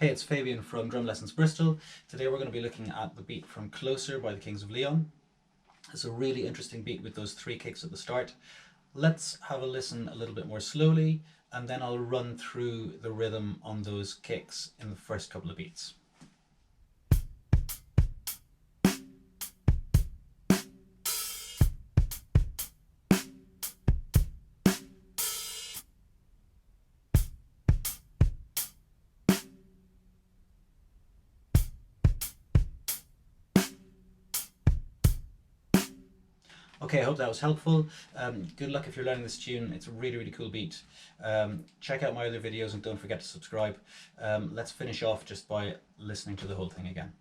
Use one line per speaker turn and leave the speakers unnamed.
Hey, it's Fabian from Drum Lessons Bristol. Today we're going to be looking at the beat from Closer by the Kings of Leon. It's a really interesting beat with those 3 kicks at the start. Let's have a listen a little bit more slowly, and then I'll run through the rhythm on those kicks in the first couple of beats. Okay, I hope that was helpful. Good luck if you're learning this tune. It's a really, really cool beat. Check out my other videos and don't forget to subscribe. Let's finish off just by listening to the whole thing again.